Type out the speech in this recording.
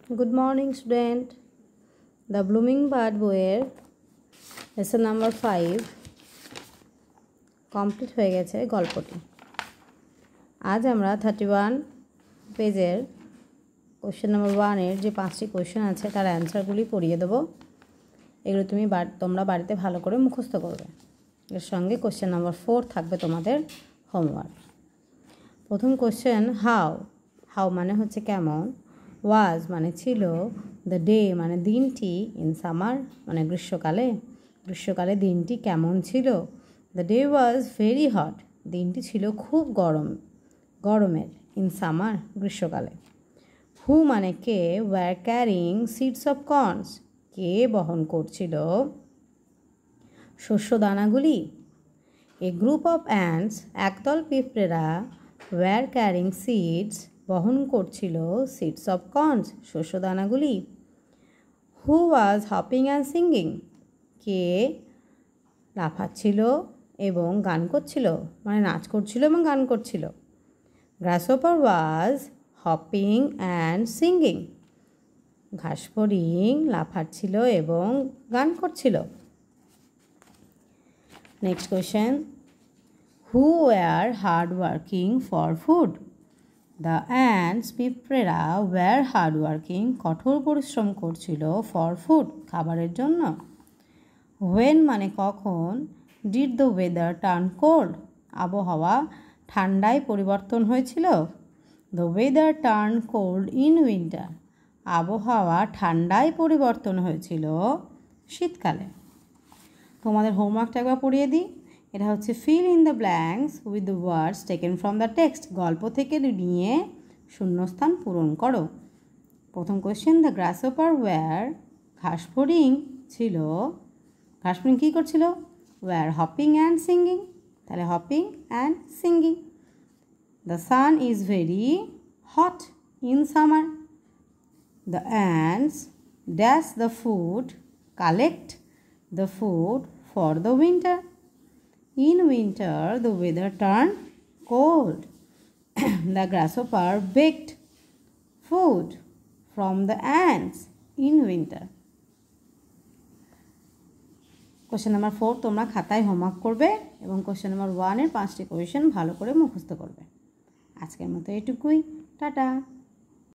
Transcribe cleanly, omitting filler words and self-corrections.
Good morning, student. The Blooming Bird বইয়ের lesson number 5 complete হয়ে গেছে গল্পটি। আজ আমরা 31 পেজের কোশ্চেন নাম্বার 1 এর যে 5টি কোশ্চেন আছে তার অ্যান্সারগুলি পড়িয়ে দেব। এগুলো তোমরা বাড়িতে ভালো করে মুখস্থ করবে। এর সঙ্গে কোশ্চেন নাম্বার 4 থাকবে তোমাদের হোমওয়ার্ক। প্রথম কোশ্চেন হাউ মানে হচ্ছে কেমন, ওয়াজ মানে ছিল, দ্য ডে মানে দিনটি, ইন সামার মানে গ্রীষ্মকালে দিনটি কেমন ছিল, the day was very hot দিনটি ছিল খুব গরমের, ইন সামার গ্রীষ্মকালে। হু মানে কে, were carrying seeds of corns কে বহন করছিল শস্য দানাগুলি। এ গ্রুপ অফ অ্যান্টস একদল পিঁপড়েরা ওয়ার ক্যারিং সিডস বহন করছিল সিডস অফ কর্নস শস্য দানাগুলি। Who was hopping and singing কে লাফাচ্ছিল এবং গান করছিল, মানে নাচ করছিল এবং গান করছিল। Grasshopper was hopping and singing ঘাসফড়িং লাফাচ্ছিল এবং গান করছিল। Next question, who were hard working for food. The ants পিঁপড়েরা ওয়ার হার্ড ওয়ার্কিং কঠোর পরিশ্রম করছিল ফর ফুড খাবারের জন্য। হোয়েন মানে কখন, did the weather turn cold আবহাওয়া ঠান্ডায় পরিবর্তন হয়েছিল। The weather turn cold in winter আবহাওয়া ঠান্ডায় পরিবর্তন হয়েছিল শীতকালে। তোমাদের হোমওয়ার্কটা একবার পড়িয়ে দিই। এটা হচ্ছে fill in the blanks with the words taken from the text, গল্প থেকে নিয়ে শূন্যস্থান পূরণ করো। প্রথম কোয়েশ্চেন, দ্য গ্রাসহপার ওয়ার ঘাসফড়িং ছিল, ঘাসফড়িং কী করছিল, ওয়ার হপিং অ্যান্ড সিঙ্গিং, তাহলে hopping and singing. The sun is very hot in summer. The ants dash the food collect the food for the winter. In winter, the weather turned cold. The grasshopper begged food from the ants in winter. Question number 4 তোমরা খাতায় homework করবে এবং question number 1 এর 5টি question ভালো করে মুখস্থ করবে। আজকের মতো এটুকুই, টাটা।